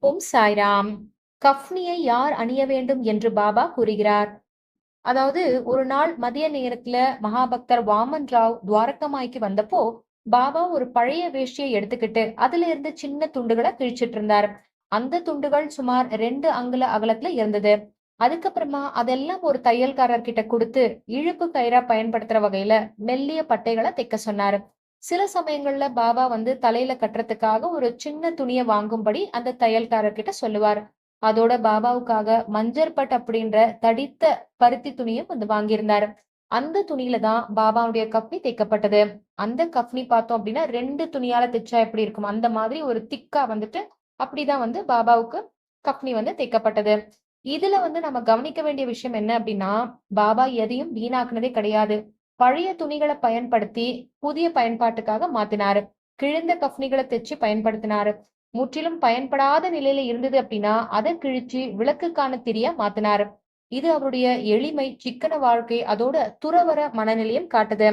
ஓம் சாய்ராம். கஃப்னியை யார் அணிய வேண்டும் என்று பாபா கூறுகிறார். அதாவது ஒரு நாள் மதிய நேரத்துல மகாபக்தர் வாமன் ராவ் துவாரகமாய்க்கு வந்தப்போ பாபா ஒரு பழைய வேஷ்டியை எடுத்துக்கிட்டு அதுல இருந்து சின்ன துண்டுகளை கிழிச்சிட்டு இருந்தார். அந்த துண்டுகள் சுமார் 2 அங்குல அகலத்துல இருந்தது. அதுக்கப்புறமா அதெல்லாம் ஒரு தையல்காரர் கிட்ட கொடுத்து இழுப்பு கயிறா பயன்படுத்துற வகையில மெல்லிய பட்டைகளை தைக்க சொன்னாரு. சில சமயங்கள்ல பாபா தலையில கட்டுறதுக்காக ஒரு சின்ன துணியை வாங்கும்படி அந்த தையல்காரர் கிட்ட சொல்லுவார். அதோட பாபாவுக்காக மஞ்சள் அப்படின்ற தடித்த பருத்தி துணியும் வாங்கியிருந்தாரு. அந்த துணியில தான் பாபாவுடைய கஃப்னி தைக்கப்பட்டது. அந்த கஃப்னி பார்த்தோம் அப்படின்னா 2 துணியால தைச்சா எப்படி இருக்கும் அந்த மாதிரி ஒரு திக்கா அப்படிதான் பாபாவுக்கு கஃப்னி தைக்கப்பட்டது. இதுல நம்ம கவனிக்க வேண்டிய விஷயம் என்ன அப்படின்னா, பாபா எதையும் வீணாக்குனதே கிடையாது. பழைய துணிகளை பயன்படுத்தி புதிய பயன்பாட்டுக்காக மாத்தினாரு. கிழிந்த கஃப்னிகளை தைச்சு பயன்படுத்தினாரு. முற்றிலும் பயன்படாத நிலையில இருந்தது அப்படின்னா அதை கிழிச்சு விளக்குக்கான திரியா மாத்தினாரு. இது அவருடைய எளிமை, சிக்கன வாழ்க்கை, அதோட துறவற மனநிலையும் காட்டுது.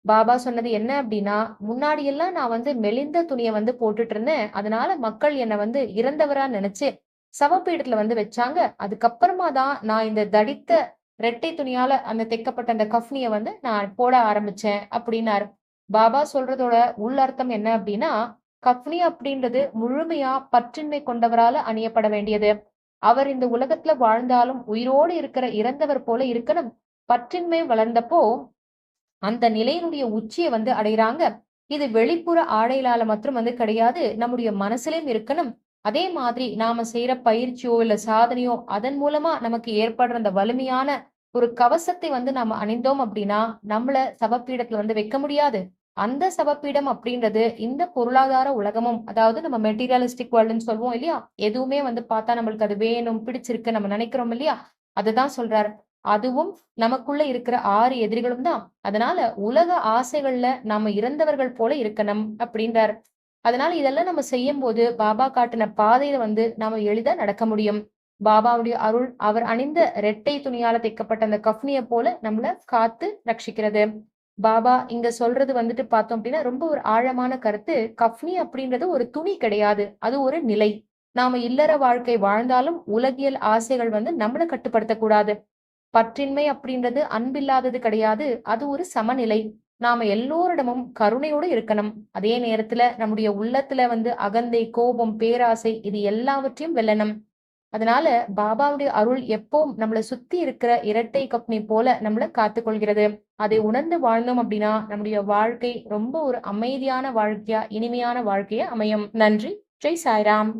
பாபா சொன்னது என்ன அப்படின்னா, முன்னாடி எல்லாம் நான் மெலிந்த துணியை போட்டுட்டு இருந்தேன். அதனால மக்கள் என்னை இறந்தவரா நினைச்சு சவப்பீடத்துல வச்சாங்க. அதுக்கப்புறமா தான் நான் இந்த தடித்த ரெட்டை துணியால அந்த தைக்கப்பட்ட அந்த கஃப்னிய நான் போட ஆரம்பிச்சேன் அப்படின்னாரு. பாபா சொல்றதோட உள்ளர்த்தம் என்ன அப்படின்னா, கஃப்னி அப்படின்றது முழுமையா பற்றின்மை கொண்டவரால அணியப்பட வேண்டியது. அவர் இந்த உலகத்துல வாழ்ந்தாலும் உயிரோடு இருக்கிற இறந்தவர் போல இருக்கணும். பற்றின்மை வளர்ந்தப்போ அந்த நிலையினுடைய உச்சியை அடையறாங்க. இது வெளிப்புற ஆடையிலால மட்டும் கிடையாது. நம்முடைய மனசுலயும் இருக்கணும். அதே மாதிரி நாம செய்யற பயிற்சியோ இல்ல சாதனையோ அதன் மூலமா நமக்கு ஏற்படுற அந்த வலிமையான ஒரு கவசத்தை நாம அணிந்தோம் அப்படின்னா நம்மள சவப்பீடத்துல வைக்க முடியாது. அந்த சவப்பீடம் அப்படின்றது இந்த பொருளாதார உலகமும், அதாவது நம்ம மெட்டீரியலிஸ்டிக் வேர்ல்டுன்னு சொல்லுவோம் இல்லையா, எதுவுமே பார்த்தா நம்மளுக்கு அது வேணும் பிடிச்சிருக்கு நம்ம நினைக்கிறோம் இல்லையா, அதுதான் சொல்றாரு. அதுவும் நமக்குள்ள இருக்கிற 6 எதிரிகளும் தான். அதனால உலக ஆசைகள்ல நாம இறந்தவர்கள் போல இருக்கணும் அப்படின்றார். அதனால இதெல்லாம் நம்ம செய்யும்போது பாபா காட்டின பாதையில நாம எளிதா நடக்க முடியும். பாபாவுடைய அருள் அவர் அணிந்த ரெட்டை துணியால தைக்கப்பட்ட அந்த கஃப்னிய போல நம்மள காத்து ரட்சிக்கிறது. பாபா இங்க சொல்றது பார்த்தோம் அப்படின்னா ரொம்ப ஒரு ஆழமான கருத்து. கஃப்னி அப்படின்றது ஒரு துணி கிடையாது. அது ஒரு நிலை. நாம இல்லற வாழ்க்கை வாழ்ந்தாலும் உலகியல் ஆசைகள் நம்மள கட்டுப்படுத்தக் கூடாது. பற்றின்மை அப்படின்றது அன்பில்லாதது கிடையாது. அது ஒரு சமநிலை. நாம எல்லோரிடமும் கருணையோடு இருக்கணும். அதே நேரத்துல நம்முடைய உள்ளத்துல அகந்தை, கோபம், பேராசை இது எல்லாவற்றையும் வெல்லணும். அதனால பாபாவுடைய அருள் எப்பவும் நம்மளை சுத்தி இருக்கிற இரட்டை கப்னி போல நம்மள காத்துக்கொள்கிறது. அதை உணர்ந்து வாழ்ந்தோம் அப்படின்னா நம்முடைய வாழ்க்கை ரொம்ப ஒரு அமைதியான வாழ்க்கையா, இனிமையான வாழ்க்கையா அமையும். நன்றி. ஜெய் சாய்ராம்.